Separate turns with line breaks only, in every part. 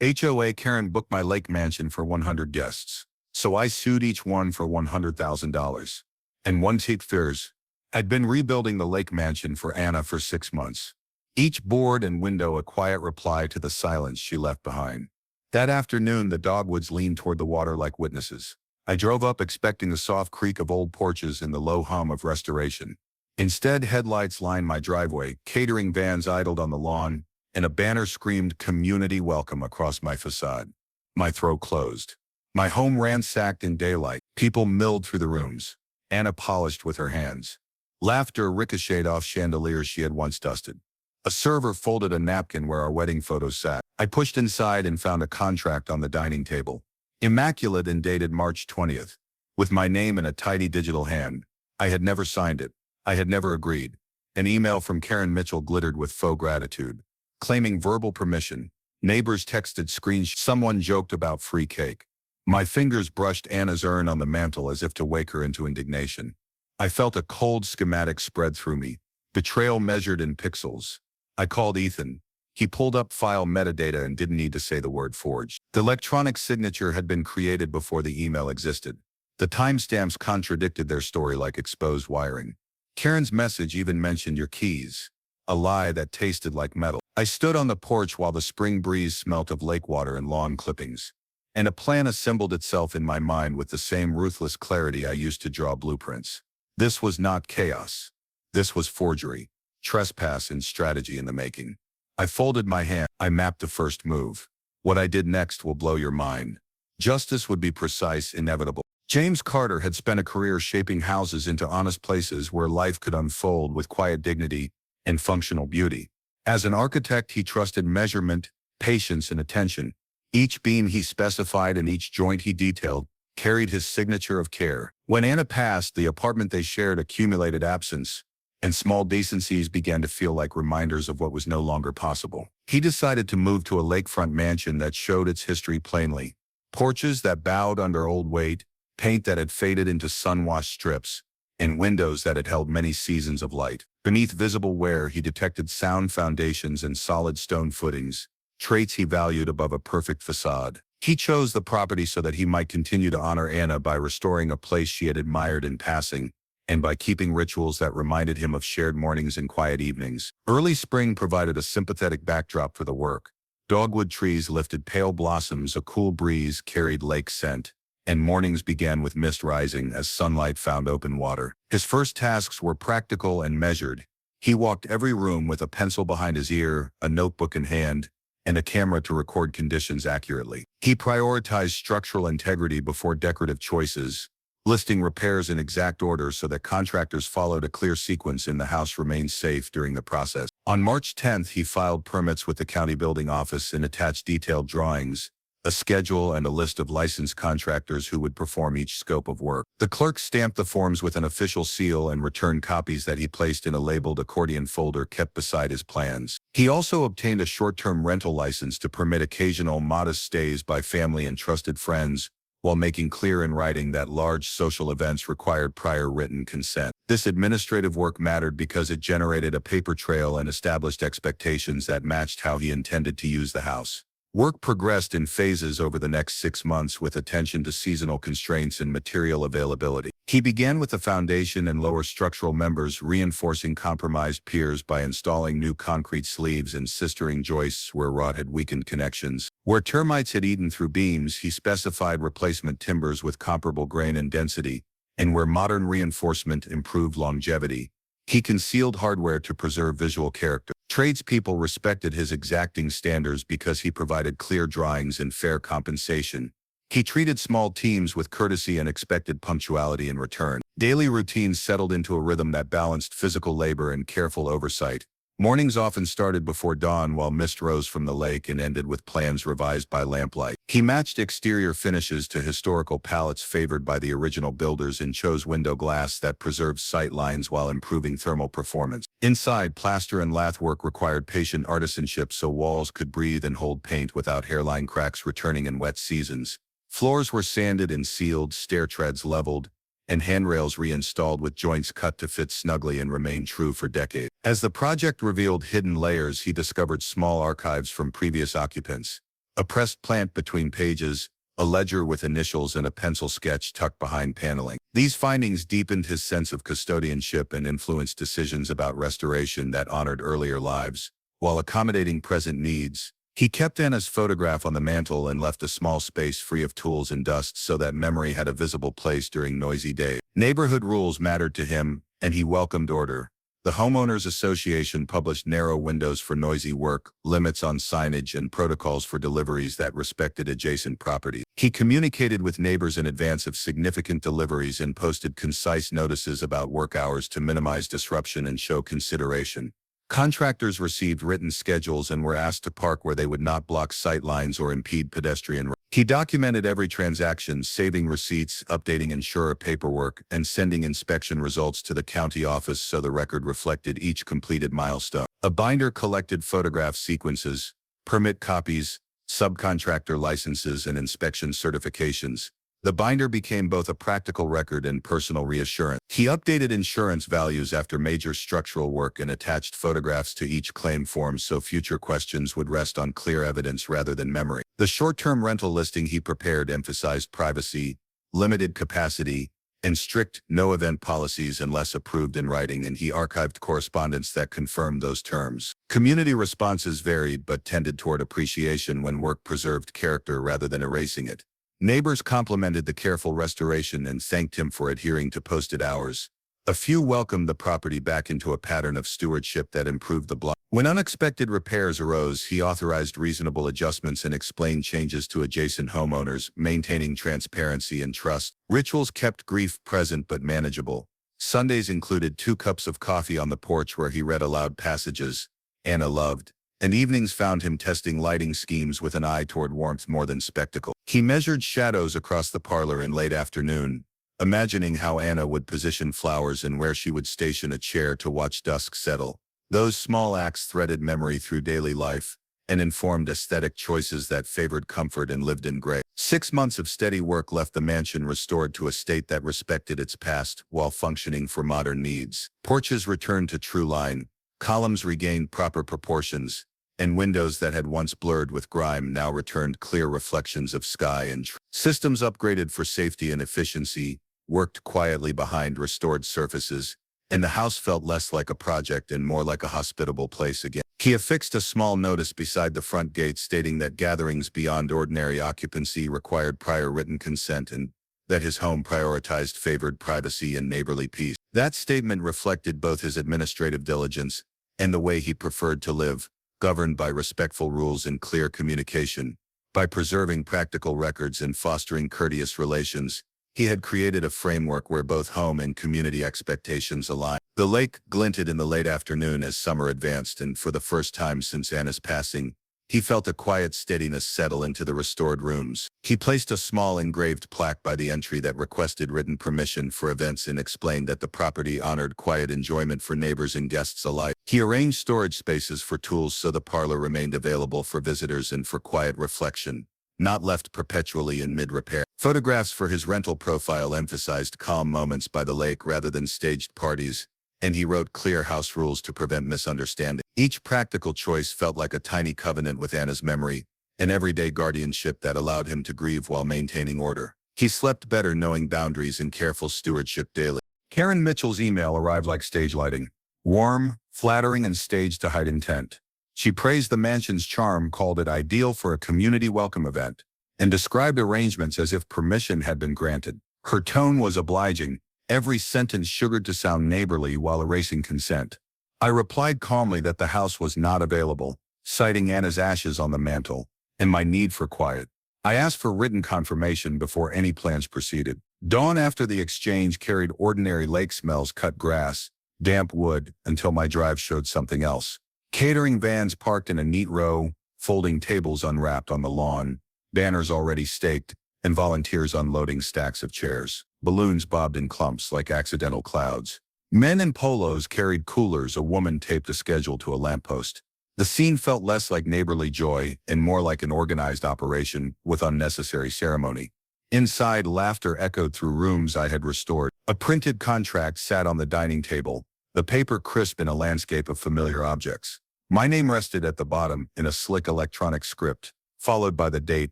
HOA Karen booked my lake mansion for 100 guests. So I sued each one for $100,000. And one take theirs. I'd been rebuilding the lake mansion for Anna for 6 months. Each board and window a quiet reply to the silence she left behind. That afternoon, the dogwoods leaned toward the water like witnesses. I drove up expecting the soft creak of old porches and the low hum of restoration. Instead, headlights lined my driveway, catering vans idled on the lawn, and a banner screamed "Community Welcome" across my facade. My throat closed. My home ransacked in daylight. People milled through the rooms. Anna polished with her hands. Laughter ricocheted off chandeliers she had once dusted. A server folded a napkin where our wedding photos sat. I pushed inside and found a contract on the dining table. Immaculate and dated March 20th. With my name in a tidy digital hand. I had never signed it. I had never agreed. An email from Karen Mitchell glittered with faux gratitude. Claiming verbal permission. Neighbors texted screenshots. Someone joked about free cake. My fingers brushed Anna's urn on the mantel as if to wake her into indignation. I felt a cold schematic spread through me. Betrayal measured in pixels. I called Ethan. He pulled up file metadata and didn't need to say the word forged. The electronic signature had been created before the email existed. The timestamps contradicted their story like exposed wiring. Karen's message even mentioned your keys. A lie that tasted like metal. I stood on the porch while the spring breeze smelt of lake water and lawn clippings. And a plan assembled itself in my mind with the same ruthless clarity I used to draw blueprints. This was not chaos. This was forgery. Trespass and strategy in the making. I folded my hand. I mapped the first move. What I did next will blow your mind. Justice would be precise, inevitable. James Carter had spent a career shaping houses into honest places where life could unfold with quiet dignity and functional beauty. As an architect, he trusted measurement, patience, and attention. Each beam he specified and each joint he detailed carried his signature of care. When Anna passed, the apartment they shared accumulated absence, and small decencies began to feel like reminders of what was no longer possible. He decided to move to a lakefront mansion that showed its history plainly. Porches that bowed under old weight, paint that had faded into sun-washed strips, and windows that had held many seasons of light. Beneath visible wear, he detected sound foundations and solid stone footings, traits he valued above a perfect facade. He chose the property so that he might continue to honor Anna by restoring a place she had admired in passing, and by keeping rituals that reminded him of shared mornings and quiet evenings. Early spring provided a sympathetic backdrop for the work. Dogwood trees lifted pale blossoms, a cool breeze carried lake scent, and mornings began with mist rising as sunlight found open water. His first tasks were practical and measured. He walked every room with a pencil behind his ear, a notebook in hand, and a camera to record conditions accurately. He prioritized structural integrity before decorative choices, listing repairs in exact order so that contractors followed a clear sequence and the house remained safe during the process. On March 10th, he filed permits with the county building office and attached detailed drawings, a schedule, and a list of licensed contractors who would perform each scope of work. The clerk stamped the forms with an official seal and returned copies that he placed in a labeled accordion folder kept beside his plans. He also obtained a short-term rental license to permit occasional modest stays by family and trusted friends, while making clear in writing that large social events required prior written consent. This administrative work mattered because it generated a paper trail and established expectations that matched how he intended to use the house. Work progressed in phases over the next 6 months with attention to seasonal constraints and material availability. He began with the foundation and lower structural members, reinforcing compromised piers by installing new concrete sleeves and sistering joists where rot had weakened connections. Where termites had eaten through beams, he specified replacement timbers with comparable grain and density, and where modern reinforcement improved longevity, he concealed hardware to preserve visual character. Tradespeople respected his exacting standards because he provided clear drawings and fair compensation. He treated small teams with courtesy and expected punctuality in return. Daily routines settled into a rhythm that balanced physical labor and careful oversight. Mornings often started before dawn while mist rose from the lake and ended with plans revised by lamplight. He matched exterior finishes to historical palettes favored by the original builders and chose window glass that preserved sight lines while improving thermal performance. Inside, plaster and lath work required patient artisanship so walls could breathe and hold paint without hairline cracks returning in wet seasons. Floors were sanded and sealed, stair treads leveled, and handrails reinstalled with joints cut to fit snugly and remain true for decades. As the project revealed hidden layers, he discovered small archives from previous occupants, A pressed plant between pages, a ledger with initials and a pencil sketch tucked behind paneling. These findings deepened his sense of custodianship and influenced decisions about restoration that honored earlier lives. While accommodating present needs, he kept Anna's photograph on the mantle and left a small space free of tools and dust so that memory had a visible place during noisy days. Neighborhood rules mattered to him, and he welcomed order. The Homeowners Association published narrow windows for noisy work, limits on signage, and protocols for deliveries that respected adjacent property. He communicated with neighbors in advance of significant deliveries and posted concise notices about work hours to minimize disruption and show consideration. Contractors received written schedules and were asked to park where they would not block sight lines or impede pedestrian. He documented every transaction, saving receipts, updating insurer paperwork, and sending inspection results to the county office so the record reflected each completed milestone. A binder collected photograph sequences, permit copies, subcontractor licenses, and inspection certifications. The binder became both a practical record and personal reassurance. He updated insurance values after major structural work and attached photographs to each claim form so future questions would rest on clear evidence rather than memory. The short-term rental listing he prepared emphasized privacy, limited capacity, and strict no-event policies unless approved in writing, and he archived correspondence that confirmed those terms. Community responses varied but tended toward appreciation when work preserved character rather than erasing it. Neighbors complimented the careful restoration and thanked him for adhering to posted hours. A few welcomed the property back into a pattern of stewardship that improved the block. When unexpected repairs arose, he authorized reasonable adjustments and explained changes to adjacent homeowners, maintaining transparency and trust. Rituals kept grief present but manageable. Sundays included 2 cups of coffee on the porch where he read aloud passages Anna loved, and evenings found him testing lighting schemes with an eye toward warmth more than spectacle. He measured shadows across the parlor in late afternoon, imagining how Anna would position flowers and where she would station a chair to watch dusk settle. Those small acts threaded memory through daily life and informed aesthetic choices that favored comfort and lived in gray. 6 months of steady work left the mansion restored to a state that respected its past while functioning for modern needs. Porches returned to true line, columns regained proper proportions, and windows that had once blurred with grime now returned clear reflections of sky and trees. Systems upgraded for safety and efficiency worked quietly behind restored surfaces, and the house felt less like a project and more like a hospitable place again. He affixed a small notice beside the front gate stating that gatherings beyond ordinary occupancy required prior written consent and that his home prioritized favored privacy and neighborly peace. That statement reflected both his administrative diligence and the way he preferred to live, governed by respectful rules and clear communication. By preserving practical records and fostering courteous relations, he had created a framework where both home and community expectations aligned. The lake glinted in the late afternoon as summer advanced, and for the first time since Anna's passing, he felt a quiet steadiness settle into the restored rooms. He placed a small engraved plaque by the entry that requested written permission for events and explained that the property honored quiet enjoyment for neighbors and guests alike. He arranged storage spaces for tools so the parlor remained available for visitors and for quiet reflection, not left perpetually in mid-repair. Photographs for his rental profile emphasized calm moments by the lake rather than staged parties, and he wrote clear house rules to prevent misunderstanding. Each practical choice felt like a tiny covenant with Anna's memory, an everyday guardianship that allowed him to grieve while maintaining order. He slept better knowing boundaries and careful stewardship daily. Karen Mitchell's email arrived like stage lighting. Warm, flattering, and staged to hide intent. She praised the mansion's charm, called it ideal for a community welcome event, and described arrangements as if permission had been granted. Her tone was obliging, every sentence sugared to sound neighborly while erasing consent. I replied calmly that the house was not available, citing Anna's ashes on the mantel and my need for quiet. I asked for written confirmation before any plans proceeded. Dawn after the exchange carried ordinary lake smells, cut grass, damp wood, until my drive showed something else. Catering vans parked in a neat row, folding tables unwrapped on the lawn, banners already staked, and volunteers unloading stacks of chairs. Balloons bobbed in clumps like accidental clouds. Men in polos carried coolers, a woman taped a schedule to a lamppost. The scene felt less like neighborly joy and more like an organized operation with unnecessary ceremony. Inside, laughter echoed through rooms I had restored. A printed contract sat on the dining table, the paper crisp in a landscape of familiar objects. My name rested at the bottom in a slick electronic script, followed by the date,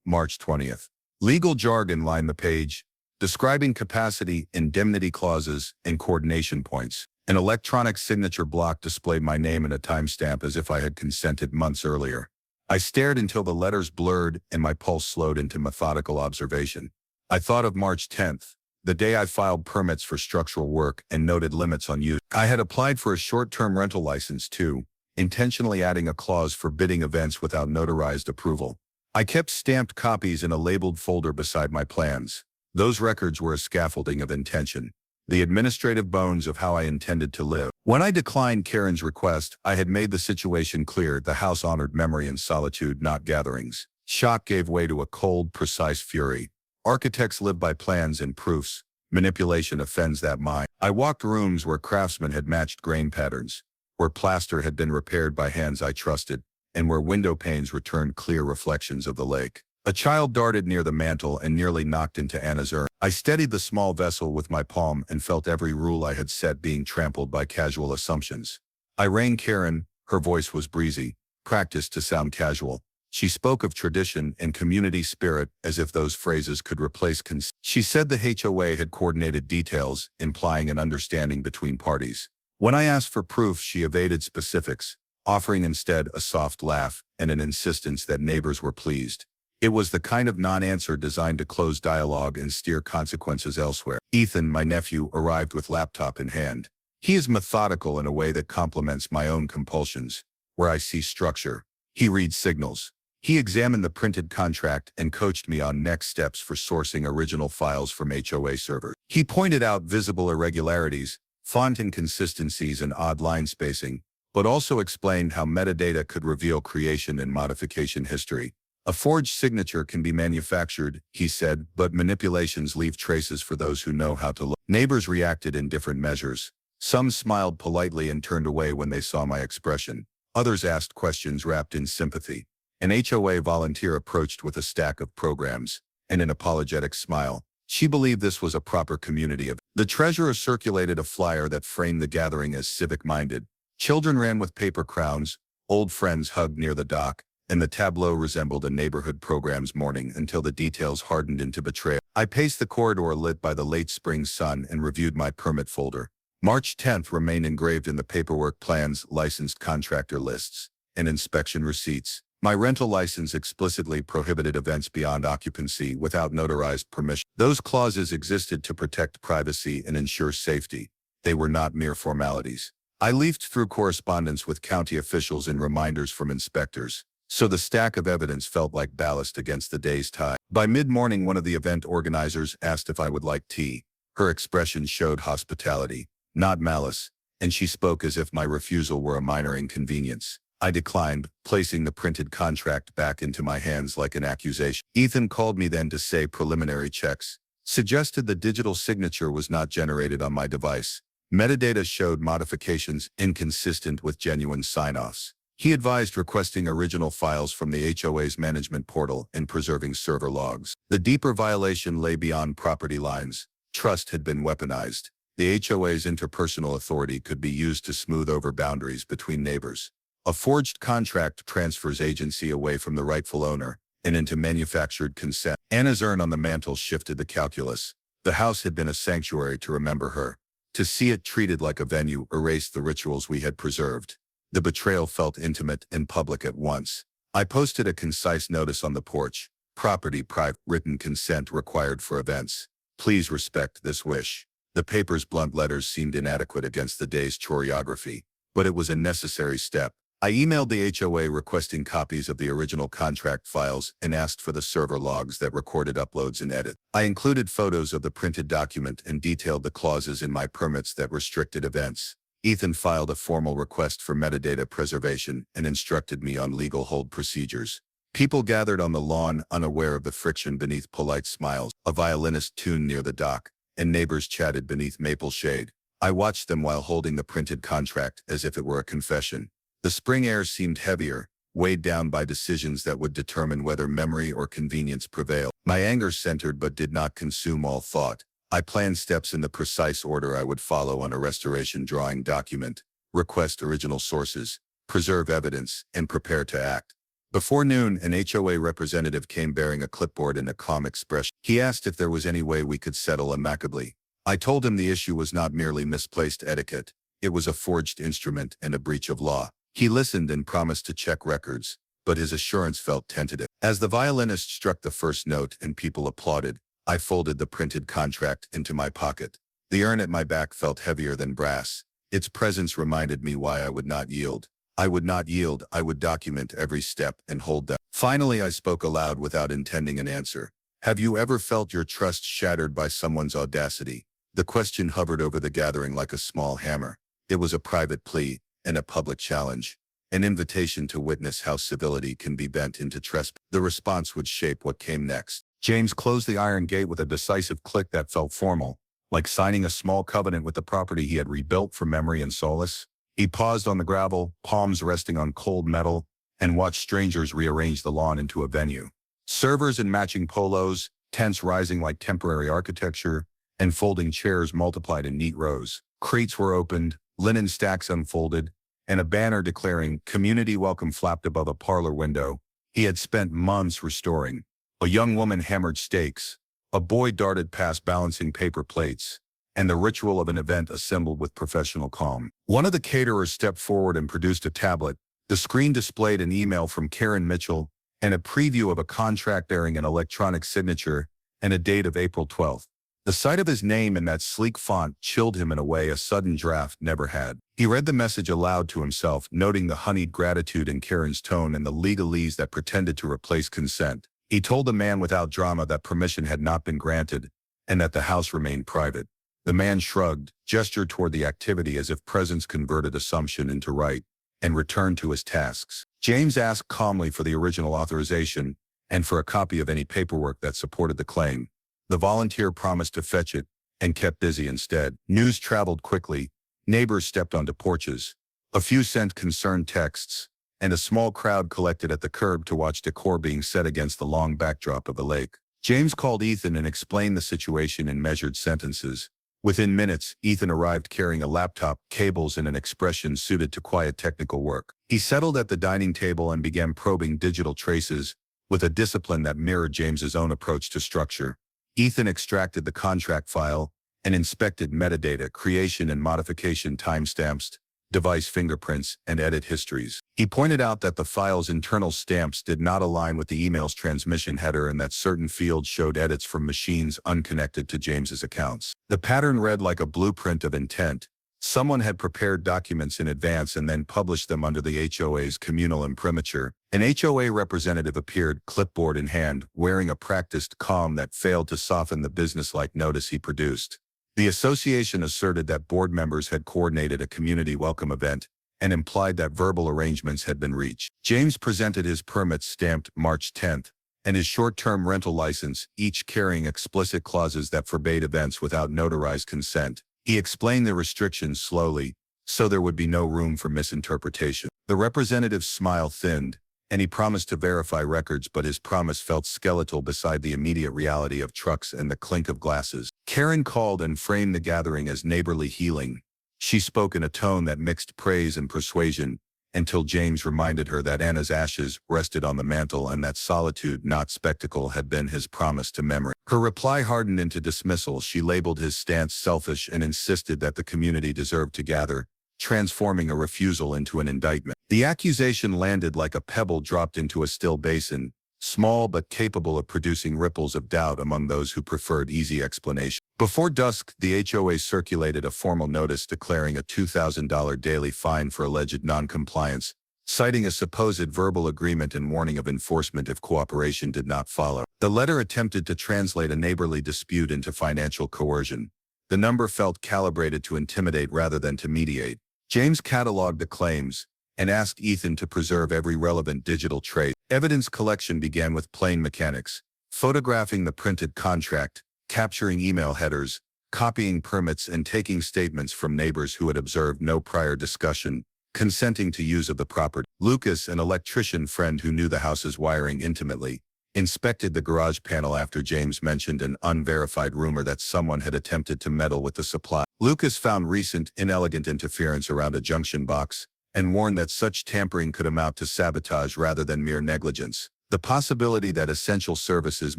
March 20th. Legal jargon lined the page, describing capacity, indemnity clauses, and coordination points. An electronic signature block displayed my name and a timestamp as if I had consented months earlier. I stared until the letters blurred and my pulse slowed into methodical observation. I thought of March 10th, the day I filed permits for structural work and noted limits on use. I had applied for a short-term rental license too, intentionally adding a clause forbidding events without notarized approval. I kept stamped copies in a labeled folder beside my plans. Those records were a scaffolding of intention, the administrative bones of how I intended to live. When I declined Karen's request, I had made the situation clear the house honored memory and solitude, not gatherings. Shock gave way to a cold, precise fury. Architects live by plans and proofs. Manipulation offends that mind. I walked rooms where craftsmen had matched grain patterns, where plaster had been repaired by hands I trusted, and where window panes returned clear reflections of the lake. A child darted near the mantel and nearly knocked into Anna's urn. I steadied the small vessel with my palm and felt every rule I had set being trampled by casual assumptions. I rang Karen. Her voice was breezy, practiced to sound casual. She spoke of tradition and community spirit as if those phrases could replace consent. She said the HOA had coordinated details, implying an understanding between parties. When I asked for proof, she evaded specifics, offering instead a soft laugh and an insistence that neighbors were pleased. It was the kind of non-answer designed to close dialogue and steer consequences elsewhere. Ethan, my nephew, arrived with laptop in hand. He is methodical in a way that complements my own compulsions. Where I see structure, he reads signals. He examined the printed contract and coached me on next steps for sourcing original files from HOA servers. He pointed out visible irregularities, font inconsistencies, and odd line spacing, but also explained how metadata could reveal creation and modification history. A forged signature can be manufactured, he said, but manipulations leave traces for those who know how to look. Neighbors reacted in different measures. Some smiled politely and turned away when they saw my expression. Others asked questions wrapped in sympathy. An HOA volunteer approached with a stack of programs and an apologetic smile. She believed this was a proper community event. The treasurer circulated a flyer that framed the gathering as civic-minded. Children ran with paper crowns, old friends hugged near the dock, and the tableau resembled a neighborhood program's morning until the details hardened into betrayal. I paced the corridor lit by the late spring sun and reviewed my permit folder. March 10th remained engraved in the paperwork: plans, licensed contractor lists, and inspection receipts. My rental license explicitly prohibited events beyond occupancy without notarized permission. Those clauses existed to protect privacy and ensure safety. They were not mere formalities. I leafed through correspondence with county officials and reminders from inspectors, so the stack of evidence felt like ballast against the day's tide. By mid-morning, one of the event organizers asked if I would like tea. Her expression showed hospitality, not malice, and she spoke as if my refusal were a minor inconvenience. I declined, placing the printed contract back into my hands like an accusation. Ethan called me then to say preliminary checks, suggested the digital signature was not generated on my device. Metadata showed modifications inconsistent with genuine sign-offs. He advised requesting original files from the HOA's management portal and preserving server logs. The deeper violation lay beyond property lines. Trust had been weaponized. The HOA's interpersonal authority could be used to smooth over boundaries between neighbors. A forged contract transfers agency away from the rightful owner and into manufactured consent. Anna's urn on the mantel shifted the calculus. The house had been a sanctuary to remember her. To see it treated like a venue erased the rituals we had preserved. The betrayal felt intimate and public at once. I posted a concise notice on the porch. Property private, written consent required for events. Please respect this wish. The paper's blunt letters seemed inadequate against the day's choreography, but it was a necessary step. I emailed the HOA requesting copies of the original contract files and asked for the server logs that recorded uploads and edits. I included photos of the printed document and detailed the clauses in my permits that restricted events. Ethan filed a formal request for metadata preservation and instructed me on legal hold procedures. People gathered on the lawn, unaware of the friction beneath polite smiles. A violinist tuned near the dock, and neighbors chatted beneath maple shade. I watched them while holding the printed contract as if it were a confession. The spring air seemed heavier, weighed down by decisions that would determine whether memory or convenience prevailed. My anger centered but did not consume all thought. I planned steps in the precise order I would follow on a restoration drawing document: request original sources, preserve evidence, and prepare to act. Before noon, an HOA representative came bearing a clipboard and a calm expression. He asked if there was any way we could settle amicably. I told him the issue was not merely misplaced etiquette, it was a forged instrument and a breach of law. He listened and promised to check records, but his assurance felt tentative. As the violinist struck the first note and people applauded, I folded the printed contract into my pocket. The urn at my back felt heavier than brass. Its presence reminded me why I would not yield. I would not yield, I would document every step and hold them. Finally, I spoke aloud without intending an answer. Have you ever felt your trust shattered by someone's audacity? The question hovered over the gathering like a small hammer. It was a private plea and a public challenge, an invitation to witness how civility can be bent into trespass. The response would shape what came next. James closed the iron gate with a decisive click that felt formal, like signing a small covenant with the property he had rebuilt for memory and solace. He paused on the gravel, palms resting on cold metal, and watched strangers rearrange the lawn into a venue. Servers in matching polos, tents rising like temporary architecture, and folding chairs multiplied in neat rows. Crates were opened, linen stacks unfolded, and a banner declaring "Community Welcome" flapped above a parlor window he had spent months restoring. A young woman hammered stakes, a boy darted past balancing paper plates, and the ritual of an event assembled with professional calm. One of the caterers stepped forward and produced a tablet. The screen displayed an email from Karen Mitchell and a preview of a contract bearing an electronic signature and a date of April 12th. The sight of his name in that sleek font chilled him in a way a sudden draft never had. He read the message aloud to himself, noting the honeyed gratitude in Karen's tone and the legalese that pretended to replace consent. He told the man without drama that permission had not been granted and that the house remained private. The man shrugged, gestured toward the activity as if presence converted assumption into right, and returned to his tasks. James asked calmly for the original authorization and for a copy of any paperwork that supported the claim. The volunteer promised to fetch it and kept busy instead. News traveled quickly. Neighbors stepped onto porches. A few sent concerned texts, and a small crowd collected at the curb to watch decor being set against the long backdrop of the lake. James called Ethan and explained the situation in measured sentences. Within minutes, Ethan arrived carrying a laptop, cables, and an expression suited to quiet technical work. He settled at the dining table and began probing digital traces with a discipline that mirrored James's own approach to structure. Ethan extracted the contract file and inspected metadata, creation and modification timestamps, device fingerprints, and edit histories. He pointed out that the file's internal stamps did not align with the email's transmission header and that certain fields showed edits from machines unconnected to James's accounts. The pattern read like a blueprint of intent. Someone had prepared documents in advance and then published them under the HOA's communal imprimatur. An HOA representative appeared, clipboard in hand, wearing a practiced calm that failed to soften the businesslike notice he produced. The association asserted that board members had coordinated a community welcome event and implied that verbal arrangements had been reached. James presented his permits stamped March 10th and his short-term rental license, each carrying explicit clauses that forbade events without notarized consent. He explained the restrictions slowly, so there would be no room for misinterpretation. The representative's smile thinned, and he promised to verify records, but his promise felt skeletal beside the immediate reality of trucks and the clink of glasses. Karen called and framed the gathering as neighborly healing. She spoke in a tone that mixed praise and persuasion, until James reminded her that Anna's ashes rested on the mantel and that solitude, not spectacle, had been his promise to memory. Her reply hardened into dismissal. She labeled his stance selfish and insisted that the community deserved to gather, transforming a refusal into an indictment. The accusation landed like a pebble dropped into a still basin, small but capable of producing ripples of doubt among those who preferred easy explanation. Before dusk, the HOA circulated a formal notice declaring a $2,000 daily fine for alleged noncompliance, citing a supposed verbal agreement and warning of enforcement if cooperation did not follow. The letter attempted to translate a neighborly dispute into financial coercion. The number felt calibrated to intimidate rather than to mediate. James cataloged the claims and asked Ethan to preserve every relevant digital trace. Evidence collection began with plain mechanics, photographing the printed contract, capturing email headers, copying permits, and taking statements from neighbors who had observed no prior discussion, consenting to use of the property. Lucas, an electrician friend who knew the house's wiring intimately, inspected the garage panel after James mentioned an unverified rumor that someone had attempted to meddle with the supply. Lucas found recent, inelegant interference around a junction box and warned that such tampering could amount to sabotage rather than mere negligence. The possibility that essential services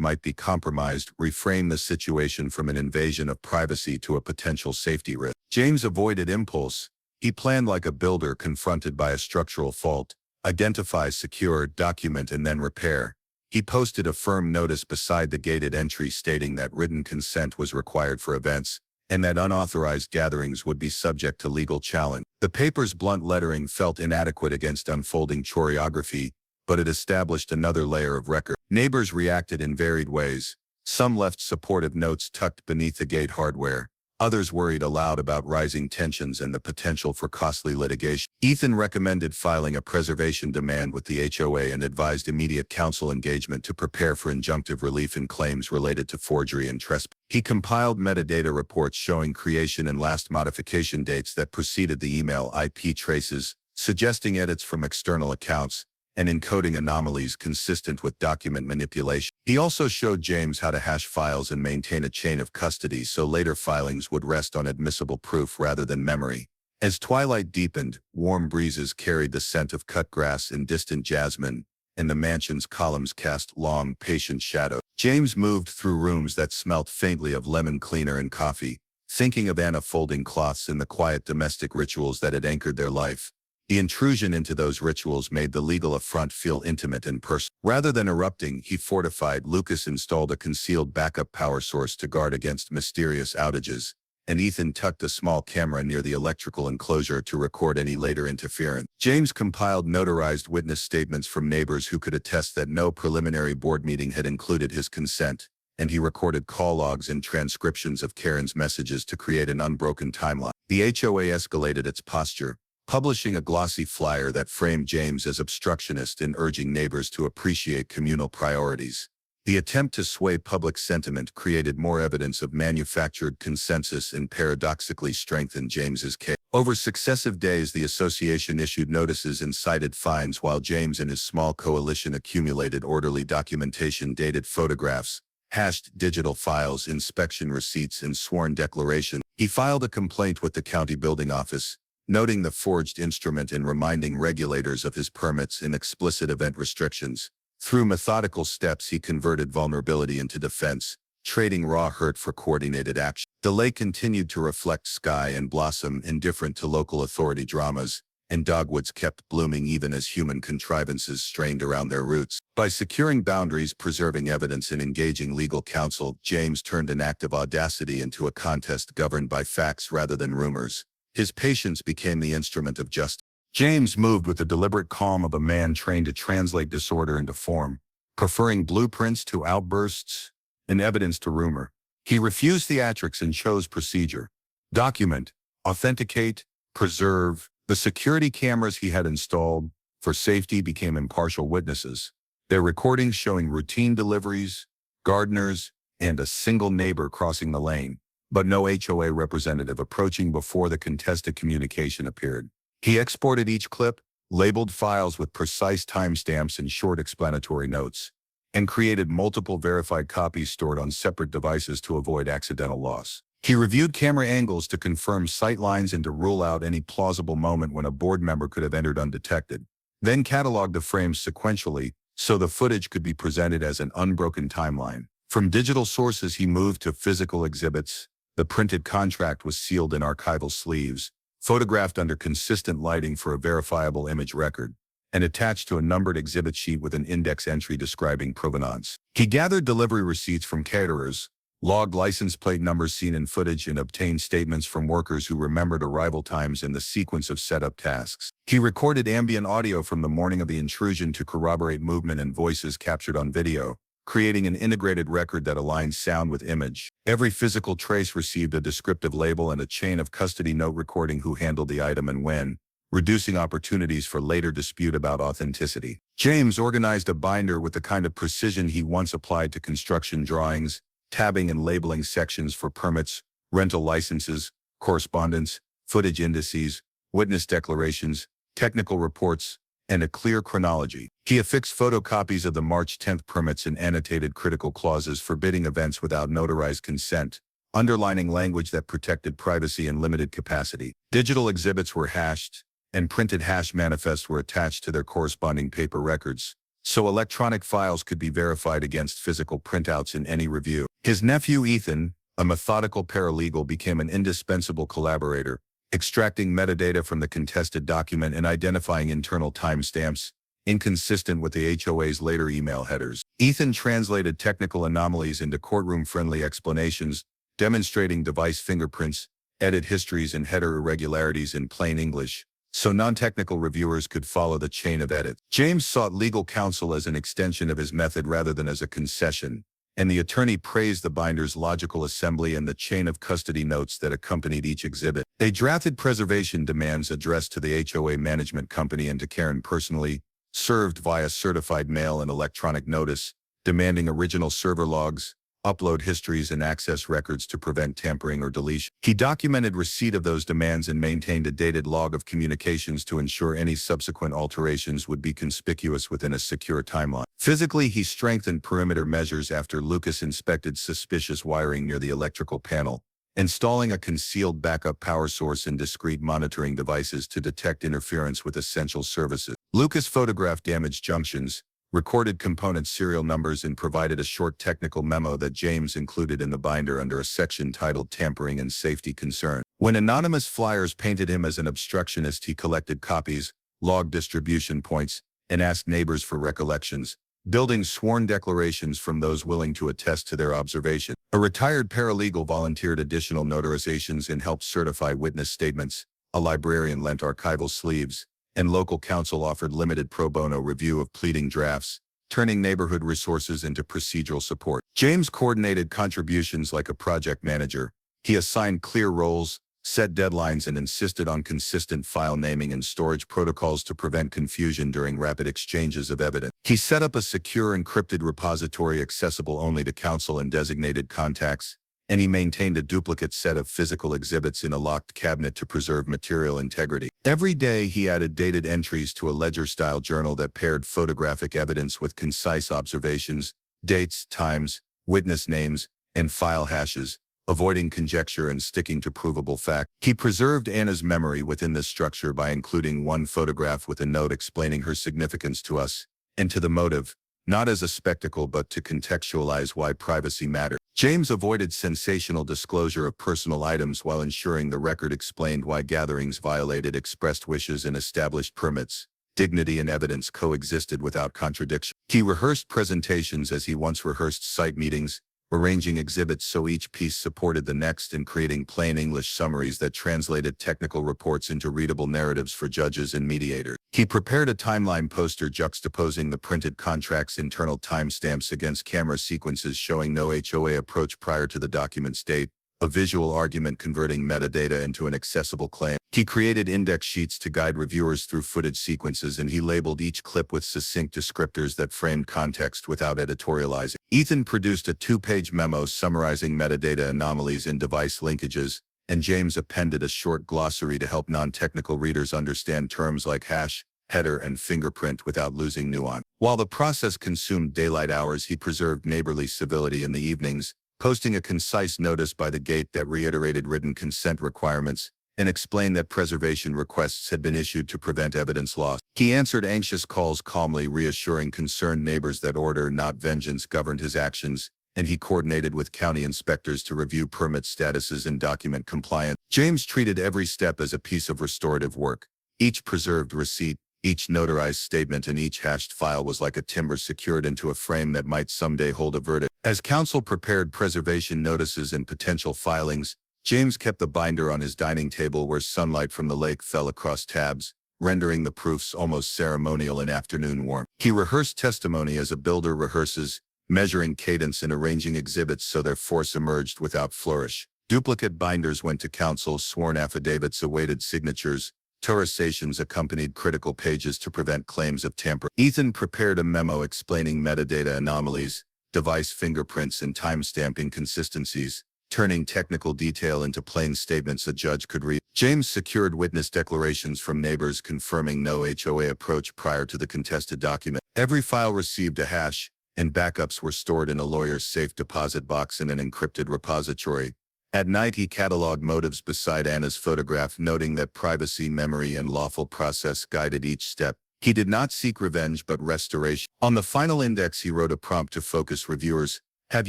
might be compromised reframed the situation from an invasion of privacy to a potential safety risk. James avoided impulse. He planned like a builder confronted by a structural fault: identify, secure, document, and then repair. He posted a firm notice beside the gated entry stating that written consent was required for events, and that unauthorized gatherings would be subject to legal challenge. The paper's blunt lettering felt inadequate against unfolding choreography, but it established another layer of record. Neighbors reacted in varied ways. Some left supportive notes tucked beneath the gate hardware. Others worried aloud about rising tensions and the potential for costly litigation. Ethan recommended filing a preservation demand with the HOA and advised immediate counsel engagement to prepare for injunctive relief in claims related to forgery and trespass. He compiled metadata reports showing creation and last modification dates that preceded the email IP traces, suggesting edits from external accounts, and encoding anomalies consistent with document manipulation. He also showed James how to hash files and maintain a chain of custody so later filings would rest on admissible proof rather than memory. As twilight deepened, warm breezes carried the scent of cut grass and distant jasmine, and the mansion's columns cast long, patient shadows. James moved through rooms that smelt faintly of lemon cleaner and coffee, thinking of Anna folding cloths and the quiet domestic rituals that had anchored their life. The intrusion into those rituals made the legal affront feel intimate and personal. Rather than erupting, he fortified. Lucas installed a concealed backup power source to guard against mysterious outages, and Ethan tucked a small camera near the electrical enclosure to record any later interference. James compiled notarized witness statements from neighbors who could attest that no preliminary board meeting had included his consent, and he recorded call logs and transcriptions of Karen's messages to create an unbroken timeline. The HOA escalated its posture, publishing a glossy flyer that framed James as obstructionist and urging neighbors to appreciate communal priorities. The attempt to sway public sentiment created more evidence of manufactured consensus and paradoxically strengthened James's case. Over successive days, the association issued notices and cited fines while James and his small coalition accumulated orderly documentation, dated photographs, hashed digital files, inspection receipts, and sworn declarations. He filed a complaint with the county building office, noting the forged instrument and reminding regulators of his permits and explicit event restrictions. Through methodical steps, he converted vulnerability into defense, trading raw hurt for coordinated action. The lake continued to reflect sky and blossom, indifferent to local authority dramas, and dogwoods kept blooming even as human contrivances strained around their roots. By securing boundaries, preserving evidence, and engaging legal counsel, James turned an act of audacity into a contest governed by facts rather than rumors. His patience became the instrument of justice. James moved with the deliberate calm of a man trained to translate disorder into form, preferring blueprints to outbursts and evidence to rumor. He refused theatrics and chose procedure. Document, authenticate, preserve. The security cameras he had installed for safety became impartial witnesses, their recordings showing routine deliveries, gardeners, and a single neighbor crossing the lane, but no HOA representative approaching before the contested communication appeared. He exported each clip, labeled files with precise timestamps and short explanatory notes, and created multiple verified copies stored on separate devices to avoid accidental loss. He reviewed camera angles to confirm sight lines and to rule out any plausible moment when a board member could have entered undetected, then cataloged the frames sequentially so the footage could be presented as an unbroken timeline. From digital sources, he moved to physical exhibits. The printed contract was sealed in archival sleeves, photographed under consistent lighting for a verifiable image record, and attached to a numbered exhibit sheet with an index entry describing provenance. He gathered delivery receipts from caterers, logged license plate numbers seen in footage, and obtained statements from workers who remembered arrival times and the sequence of setup tasks. He recorded ambient audio from the morning of the intrusion to corroborate movement and voices captured on video, creating an integrated record that aligned sound with image. Every physical trace received a descriptive label and a chain of custody note recording who handled the item and when, reducing opportunities for later dispute about authenticity. James organized a binder with the kind of precision he once applied to construction drawings, tabbing and labeling sections for permits, rental licenses, correspondence, footage indices, witness declarations, technical reports, and a clear chronology. He affixed photocopies of the March 10th permits and annotated critical clauses forbidding events without notarized consent, underlining language that protected privacy and limited capacity. Digital exhibits were hashed, and printed hash manifests were attached to their corresponding paper records, so electronic files could be verified against physical printouts in any review. His nephew Ethan, a methodical paralegal, became an indispensable collaborator, extracting metadata from the contested document and identifying internal timestamps, inconsistent with the HOA's later email headers. Ethan translated technical anomalies into courtroom-friendly explanations, demonstrating device fingerprints, edit histories, and header irregularities in plain English, so non-technical reviewers could follow the chain of edit. James sought legal counsel as an extension of his method rather than as a concession, and the attorney praised the binder's logical assembly and the chain of custody notes that accompanied each exhibit. They drafted preservation demands addressed to the HOA management company and to Karen personally, served via certified mail and electronic notice, demanding original server logs, upload histories, and access records to prevent tampering or deletion. He documented receipt of those demands and maintained a dated log of communications to ensure any subsequent alterations would be conspicuous within a secure timeline. Physically, he strengthened perimeter measures after Lucas inspected suspicious wiring near the electrical panel, installing a concealed backup power source and discrete monitoring devices to detect interference with essential services. Lucas photographed damaged junctions, recorded component serial numbers, and provided a short technical memo that James included in the binder under a section titled Tampering and Safety Concern. When anonymous flyers painted him as an obstructionist, he collected copies, logged distribution points, and asked neighbors for recollections, building sworn declarations from those willing to attest to their observation. A retired paralegal volunteered additional notarizations and helped certify witness statements. A librarian lent archival sleeves, and local counsel offered limited pro bono review of pleading drafts, turning neighborhood resources into procedural support. James coordinated contributions like a project manager. He assigned clear roles, set deadlines, and insisted on consistent file naming and storage protocols to prevent confusion during rapid exchanges of evidence. He set up a secure encrypted repository accessible only to counsel and designated contacts, and he maintained a duplicate set of physical exhibits in a locked cabinet to preserve material integrity. Every day, he added dated entries to a ledger-style journal that paired photographic evidence with concise observations, dates, times, witness names, and file hashes, avoiding conjecture and sticking to provable fact. He preserved Anna's memory within this structure by including one photograph with a note explaining her significance to us and to the motive, not as a spectacle but to contextualize why privacy mattered. James avoided sensational disclosure of personal items while ensuring the record explained why gatherings violated expressed wishes and established permits. Dignity and evidence coexisted without contradiction. He rehearsed presentations as he once rehearsed site meetings, arranging exhibits so each piece supported the next and creating plain English summaries that translated technical reports into readable narratives for judges and mediators. He prepared a timeline poster juxtaposing the printed contract's internal timestamps against camera sequences showing no HOA approach prior to the document's date, a visual argument converting metadata into an accessible claim. He created index sheets to guide reviewers through footage sequences, and he labeled each clip with succinct descriptors that framed context without editorializing. Ethan produced a 2-page memo summarizing metadata anomalies and device linkages, and James appended a short glossary to help non-technical readers understand terms like hash, header, and fingerprint without losing nuance. While the process consumed daylight hours, he preserved neighborly civility in the evenings, posting a concise notice by the gate that reiterated written consent requirements and explained that preservation requests had been issued to prevent evidence loss. He answered anxious calls calmly, reassuring concerned neighbors that order, not vengeance, governed his actions, and he coordinated with county inspectors to review permit statuses and document compliance. James treated every step as a piece of restorative work. Each preserved receipt, each notarized statement, and each hashed file was like a timber secured into a frame that might someday hold a verdict. As counsel prepared preservation notices and potential filings, James kept the binder on his dining table where sunlight from the lake fell across tabs, rendering the proofs almost ceremonial in afternoon warmth. He rehearsed testimony as a builder rehearses, measuring cadence and arranging exhibits so their force emerged without flourish. Duplicate binders went to counsel, sworn affidavits awaited signatures, torisations accompanied critical pages to prevent claims of tampering. Ethan prepared a memo explaining metadata anomalies, device fingerprints, and timestamp inconsistencies, turning technical detail into plain statements a judge could read. James secured witness declarations from neighbors confirming no HOA approach prior to the contested document. Every file received a hash, and backups were stored in a lawyer's safe deposit box in an encrypted repository. At night, he cataloged motives beside Anna's photograph, noting that privacy, memory, and lawful process guided each step. He did not seek revenge but restoration. On the final index, he wrote a prompt to focus reviewers. Have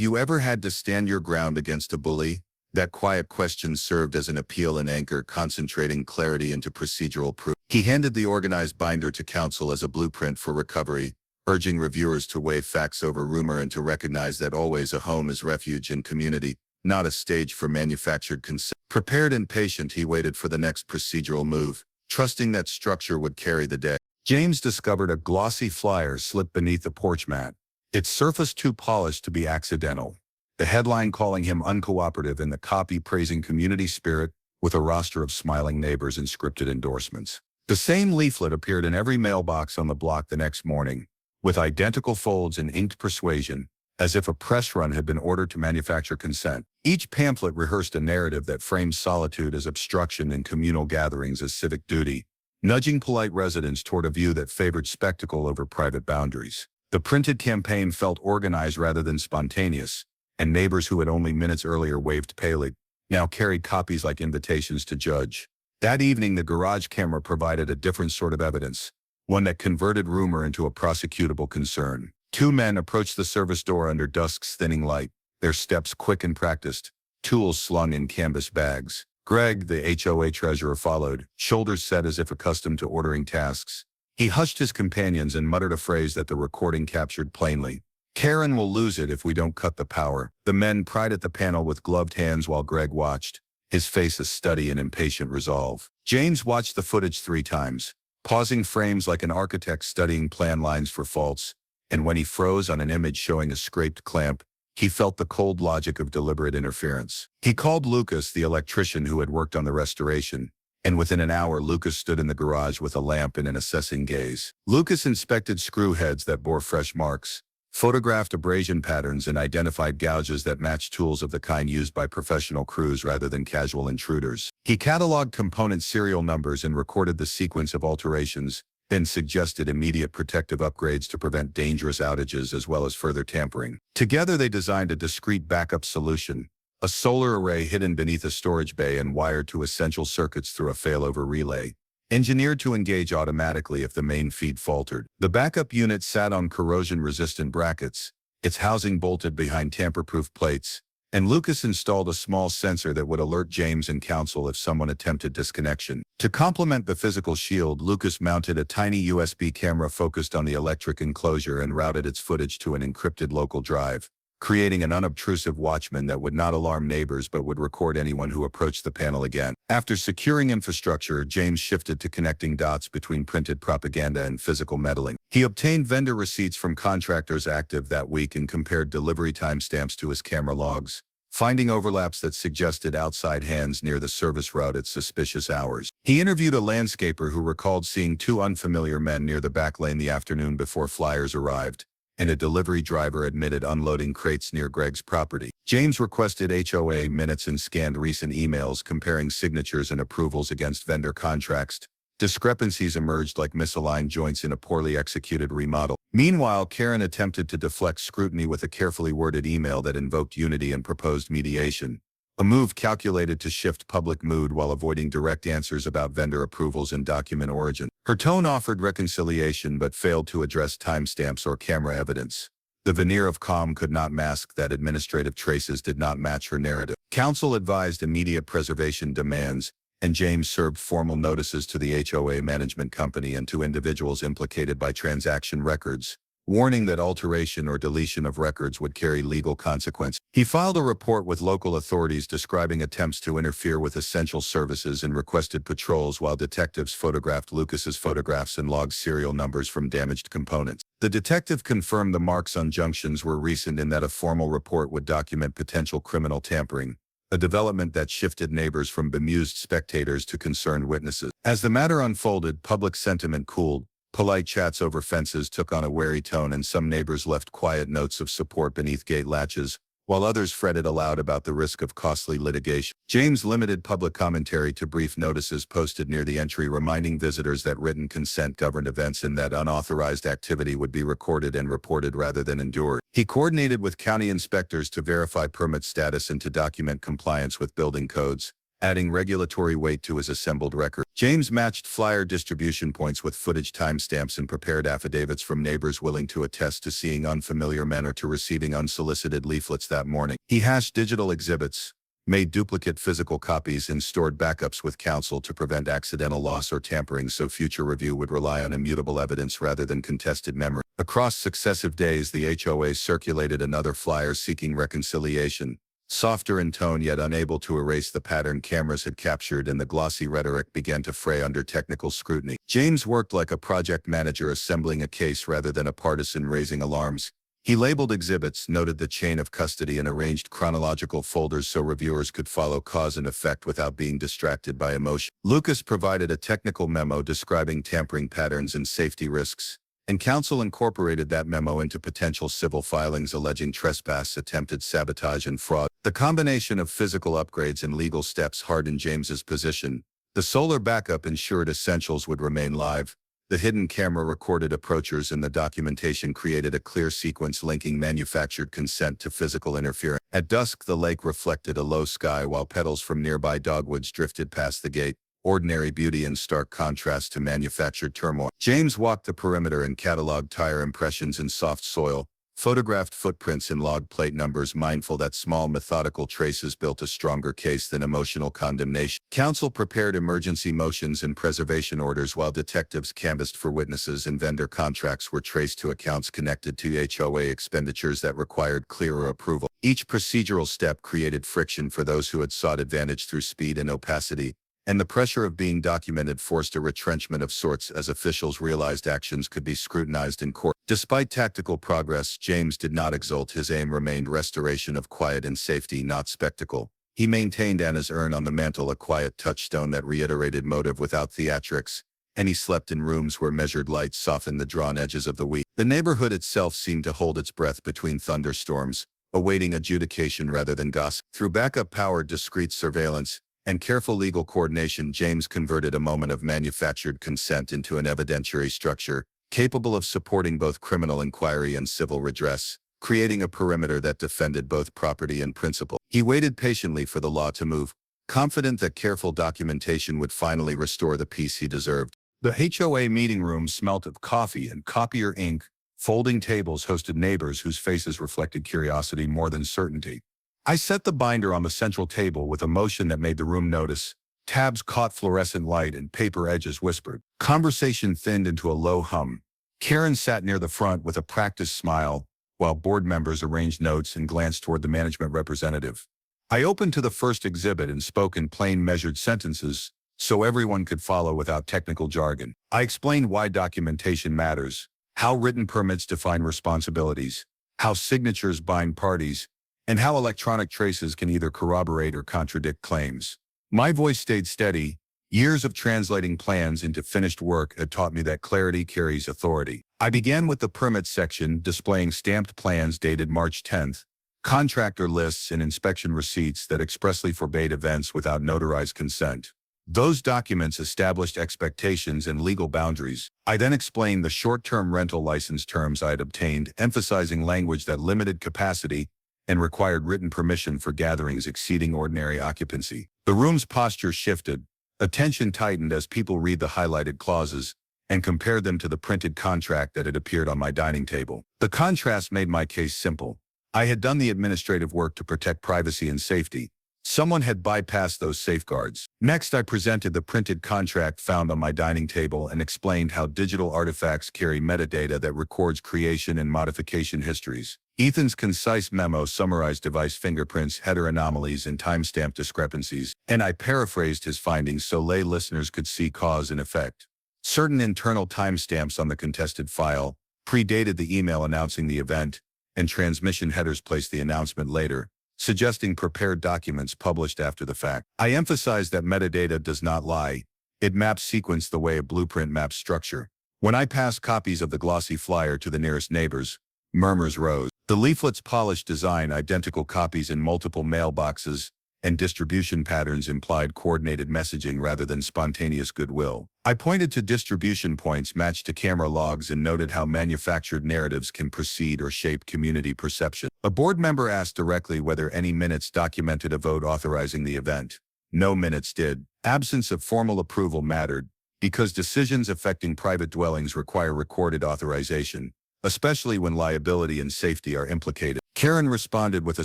you ever had to stand your ground against a bully? That quiet question served as an appeal and anchor, concentrating clarity into procedural proof. He handed the organized binder to counsel as a blueprint for recovery, urging reviewers to weigh facts over rumor and to recognize that always a home is refuge and community, not a stage for manufactured consent. Prepared and patient, he waited for the next procedural move, trusting that structure would carry the day. James discovered a glossy flyer slipped beneath the porch mat, its surface too polished to be accidental. The headline calling him uncooperative and the copy praising community spirit, with a roster of smiling neighbors and scripted endorsements. The same leaflet appeared in every mailbox on the block the next morning, with identical folds and inked persuasion, as if a press run had been ordered to manufacture consent. Each pamphlet rehearsed a narrative that framed solitude as obstruction and communal gatherings as civic duty, nudging polite residents toward a view that favored spectacle over private boundaries. The printed campaign felt organized rather than spontaneous, and neighbors who had only minutes earlier waved palely now carried copies like invitations to judge. That evening, the garage camera provided a different sort of evidence, one that converted rumor into a prosecutable concern. Two men approached the service door under dusk's thinning light, their steps quick and practiced, tools slung in canvas bags. Greg, the HOA treasurer, followed, shoulders set as if accustomed to ordering tasks. He hushed his companions and muttered a phrase that the recording captured plainly. Karen will lose it if we don't cut the power. The men pried at the panel with gloved hands while Greg watched, his face a study in impatient resolve. James watched the footage 3 times, pausing frames like an architect studying plan lines for faults, and when he froze on an image showing a scraped clamp, he felt the cold logic of deliberate interference. He called Lucas, the electrician who had worked on the restoration, and within an hour Lucas stood in the garage with a lamp and an assessing gaze. Lucas inspected screw heads that bore fresh marks, photographed abrasion patterns, and identified gouges that matched tools of the kind used by professional crews rather than casual intruders. He cataloged component serial numbers and recorded the sequence of alterations, then suggested immediate protective upgrades to prevent dangerous outages as well as further tampering. Together they designed a discrete backup solution, a solar array hidden beneath a storage bay and wired to essential circuits through a failover relay, engineered to engage automatically if the main feed faltered. The backup unit sat on corrosion-resistant brackets, its housing bolted behind tamper-proof plates, and Lucas installed a small sensor that would alert James and counsel if someone attempted disconnection. To complement the physical shield, Lucas mounted a tiny USB camera focused on the electric enclosure and routed its footage to an encrypted local drive, creating an unobtrusive watchman that would not alarm neighbors but would record anyone who approached the panel again. After securing infrastructure, James shifted to connecting dots between printed propaganda and physical meddling. He obtained vendor receipts from contractors active that week and compared delivery timestamps to his camera logs, finding overlaps that suggested outside hands near the service route at suspicious hours. He interviewed a landscaper who recalled seeing 2 unfamiliar men near the back lane the afternoon before flyers arrived, and a delivery driver admitted unloading crates near Greg's property. James requested HOA minutes and scanned recent emails comparing signatures and approvals against vendor contracts. Discrepancies emerged like misaligned joints in a poorly executed remodel. Meanwhile, Karen attempted to deflect scrutiny with a carefully worded email that invoked unity and proposed mediation, a move calculated to shift public mood while avoiding direct answers about vendor approvals and document origin. Her tone offered reconciliation but failed to address timestamps or camera evidence. The veneer of calm could not mask that administrative traces did not match her narrative. Counsel advised immediate preservation demands, and James served formal notices to the HOA management company and to individuals implicated by transaction records, warning that alteration or deletion of records would carry legal consequences. He filed a report with local authorities describing attempts to interfere with essential services and requested patrols while detectives photographed Lucas's photographs and logged serial numbers from damaged components. The detective confirmed the marks on junctions were recent and that a formal report would document potential criminal tampering, a development that shifted neighbors from bemused spectators to concerned witnesses. As the matter unfolded, public sentiment cooled. Polite chats over fences took on a wary tone and some neighbors left quiet notes of support beneath gate latches, while others fretted aloud about the risk of costly litigation. James limited public commentary to brief notices posted near the entry reminding visitors that written consent governed events and that unauthorized activity would be recorded and reported rather than endured. He coordinated with county inspectors to verify permit status and to document compliance with building codes, adding regulatory weight to his assembled record. James matched flyer distribution points with footage timestamps and prepared affidavits from neighbors willing to attest to seeing unfamiliar men or to receiving unsolicited leaflets that morning. He hashed digital exhibits, made duplicate physical copies, and stored backups with counsel to prevent accidental loss or tampering so future review would rely on immutable evidence rather than contested memory. Across successive days, the HOA circulated another flyer seeking reconciliation, softer in tone yet unable to erase the pattern cameras had captured, and the glossy rhetoric began to fray under technical scrutiny. James worked like a project manager assembling a case rather than a partisan raising alarms. He labeled exhibits, noted the chain of custody, and arranged chronological folders so reviewers could follow cause and effect without being distracted by emotion. Lucas provided a technical memo describing tampering patterns and safety risks, and counsel incorporated that memo into potential civil filings alleging trespass, attempted sabotage, and fraud. The combination of physical upgrades and legal steps hardened James's position. The solar backup ensured essentials would remain live. The hidden camera recorded approachers, and the documentation created a clear sequence linking manufactured consent to physical interference. At dusk, the lake reflected a low sky while petals from nearby dogwoods drifted past the gate, ordinary beauty in stark contrast to manufactured turmoil. James walked the perimeter and cataloged tire impressions in soft soil, photographed footprints in log plate numbers, mindful that small methodical traces built a stronger case than emotional condemnation. Counsel prepared emergency motions and preservation orders while detectives canvassed for witnesses, and vendor contracts were traced to accounts connected to HOA expenditures that required clearer approval. Each procedural step created friction for those who had sought advantage through speed and opacity, and the pressure of being documented forced a retrenchment of sorts as officials realized actions could be scrutinized in court. Despite tactical progress, James did not exult. His aim remained restoration of quiet and safety, not spectacle. He maintained Anna's urn on the mantel, a quiet touchstone that reiterated motive without theatrics, and he slept in rooms where measured light softened the drawn edges of the week. The neighborhood itself seemed to hold its breath between thunderstorms, awaiting adjudication rather than gossip. Through backup-powered discreet surveillance and careful legal coordination, James converted a moment of manufactured consent into an evidentiary structure, capable of supporting both criminal inquiry and civil redress, creating a perimeter that defended both property and principle. He waited patiently for the law to move, confident that careful documentation would finally restore the peace he deserved. The HOA meeting room smelt of coffee and copier ink. Folding tables hosted neighbors whose faces reflected curiosity more than certainty. I set the binder on the central table with a motion that made the room notice. Tabs caught fluorescent light and paper edges whispered. Conversation thinned into a low hum. Karen sat near the front with a practiced smile, while board members arranged notes and glanced toward the management representative. I opened to the first exhibit and spoke in plain, measured sentences, so everyone could follow without technical jargon. I explained why documentation matters, how written permits define responsibilities, how signatures bind parties, and how electronic traces can either corroborate or contradict claims. My voice stayed steady. Years of translating plans into finished work had taught me that clarity carries authority. I began with the permit section, displaying stamped plans dated March 10th, contractor lists and inspection receipts that expressly forbade events without notarized consent. Those documents established expectations and legal boundaries. I then explained the short-term rental license terms I had obtained, emphasizing language that limited capacity and required written permission for gatherings exceeding ordinary occupancy. The room's posture shifted. Attention tightened as people read the highlighted clauses and compared them to the printed contract that had appeared on my dining table. The contrast made my case simple. I had done the administrative work to protect privacy and safety. Someone had bypassed those safeguards. Next, I presented the printed contract found on my dining table and explained how digital artifacts carry metadata that records creation and modification histories. Ethan's concise memo summarized device fingerprints, header anomalies, and timestamp discrepancies, and I paraphrased his findings so lay listeners could see cause and effect. Certain internal timestamps on the contested file predated the email announcing the event, and transmission headers placed the announcement later, suggesting prepared documents published after the fact. I emphasized that metadata does not lie. It maps sequence the way a blueprint maps structure. When I passed copies of the glossy flyer to the nearest neighbors, murmurs rose. The leaflet's polished design, identical copies in multiple mailboxes, and distribution patterns implied coordinated messaging rather than spontaneous goodwill. I pointed to distribution points matched to camera logs and noted how manufactured narratives can precede or shape community perception. A board member asked directly whether any minutes documented a vote authorizing the event. No minutes did. Absence of formal approval mattered, because decisions affecting private dwellings require recorded authorization, especially when liability and safety are implicated. Karen responded with a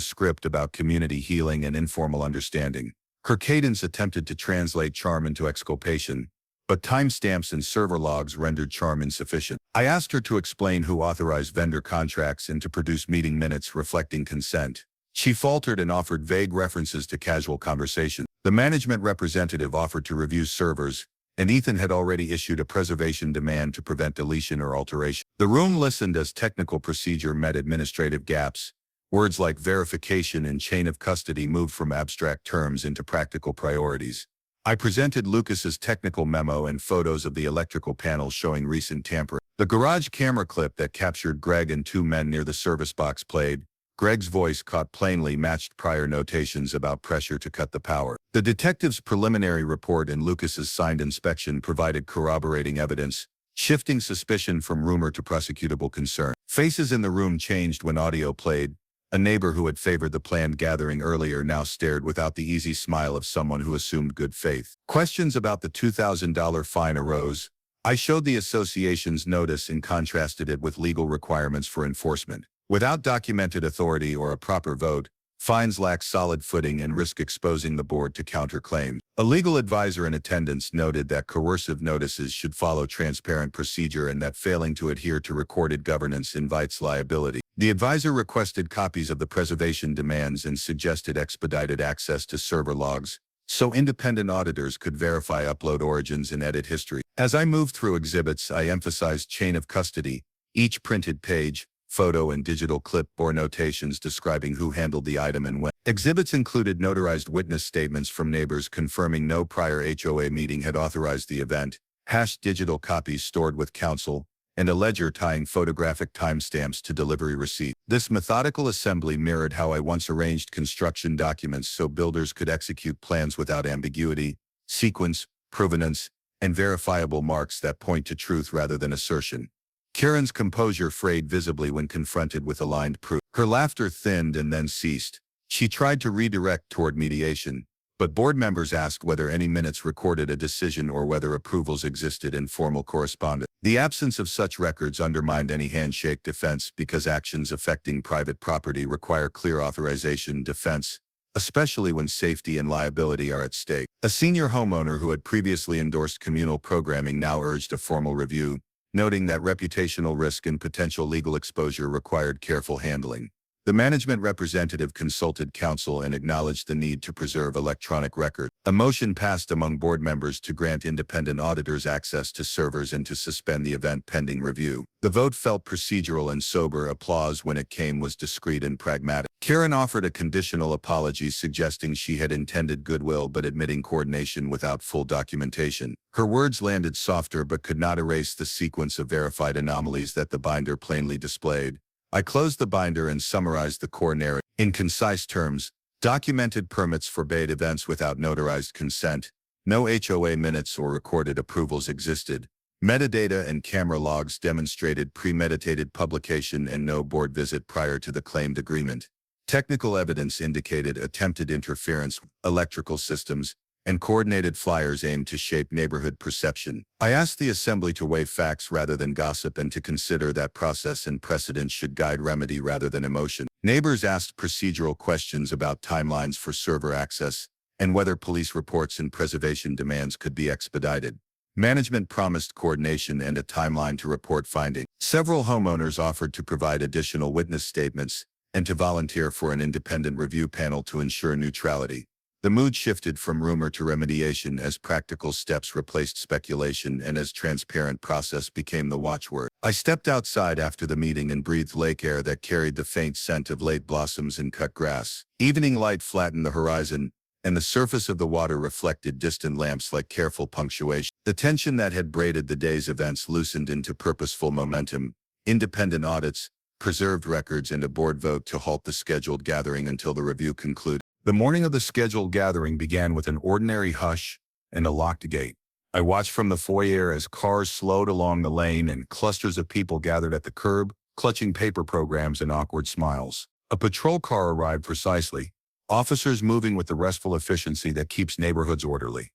script about community healing and informal understanding. Her cadence attempted to translate charm into exculpation, but timestamps and server logs rendered charm insufficient. I asked her to explain who authorized vendor contracts and to produce meeting minutes reflecting consent. She faltered and offered vague references to casual conversation. The management representative offered to review servers, and Ethan had already issued a preservation demand to prevent deletion or alteration. The room listened as technical procedure met administrative gaps. Words like verification and chain of custody moved from abstract terms into practical priorities. I presented Lucas's technical memo and photos of the electrical panel showing recent tampering. The garage camera clip that captured Greg and two men near the service box played. Greg's voice, caught plainly, matched prior notations about pressure to cut the power. The detective's preliminary report and Lucas's signed inspection provided corroborating evidence, shifting suspicion from rumor to prosecutable concern. Faces in the room changed when audio played. A neighbor who had favored the planned gathering earlier now stared without the easy smile of someone who assumed good faith. Questions about the $2,000 fine arose. I showed the association's notice and contrasted it with legal requirements for enforcement. Without documented authority or a proper vote, fines lack solid footing and risk exposing the board to counterclaims. A legal advisor in attendance noted that coercive notices should follow transparent procedure and that failing to adhere to recorded governance invites liability. The advisor requested copies of the preservation demands and suggested expedited access to server logs, so independent auditors could verify upload origins and edit history. As I moved through exhibits, I emphasized chain of custody. Each printed page, photo, and digital clip bore notations describing who handled the item and when. Exhibits included notarized witness statements from neighbors confirming no prior HOA meeting had authorized the event, hashed digital copies stored with counsel, and a ledger tying photographic timestamps to delivery receipt. This methodical assembly mirrored how I once arranged construction documents so builders could execute plans without ambiguity, sequence, provenance, and verifiable marks that point to truth rather than assertion. Karen's composure frayed visibly when confronted with aligned proof. Her laughter thinned and then ceased. She tried to redirect toward mediation, but board members asked whether any minutes recorded a decision or whether approvals existed in formal correspondence. The absence of such records undermined any handshake defense because actions affecting private property require clear authorization defense, especially when safety and liability are at stake. A senior homeowner who had previously endorsed communal programming now urged a formal review, noting that reputational risk and potential legal exposure required careful handling. The management representative consulted counsel and acknowledged the need to preserve electronic records. A motion passed among board members to grant independent auditors access to servers and to suspend the event pending review. The vote felt procedural and sober. Applause when it came was discreet and pragmatic. Karen offered a conditional apology suggesting she had intended goodwill but admitting coordination without full documentation. Her words landed softer but could not erase the sequence of verified anomalies that the binder plainly displayed. I closed the binder and summarized the core narrative. In concise terms, documented permits forbade events without notarized consent. No HOA minutes or recorded approvals existed. Metadata and camera logs demonstrated premeditated publication and no board visit prior to the claimed agreement. Technical evidence indicated attempted interference with electrical systems, and coordinated flyers aimed to shape neighborhood perception. I asked the assembly to weigh facts rather than gossip and to consider that process and precedent should guide remedy rather than emotion. Neighbors asked procedural questions about timelines for server access and whether police reports and preservation demands could be expedited. Management promised coordination and a timeline to report findings. Several homeowners offered to provide additional witness statements and to volunteer for an independent review panel to ensure neutrality. The mood shifted from rumor to remediation as practical steps replaced speculation and as transparent process became the watchword. I stepped outside after the meeting and breathed lake air that carried the faint scent of late blossoms and cut grass. Evening light flattened the horizon, and the surface of the water reflected distant lamps like careful punctuation. The tension that had braided the day's events loosened into purposeful momentum. Independent audits, preserved records and a board vote to halt the scheduled gathering until the review concluded. The morning of the scheduled gathering began with an ordinary hush and a locked gate. I watched from the foyer as cars slowed along the lane and clusters of people gathered at the curb, clutching paper programs and awkward smiles. A patrol car arrived precisely, officers moving with the restful efficiency that keeps neighborhoods orderly.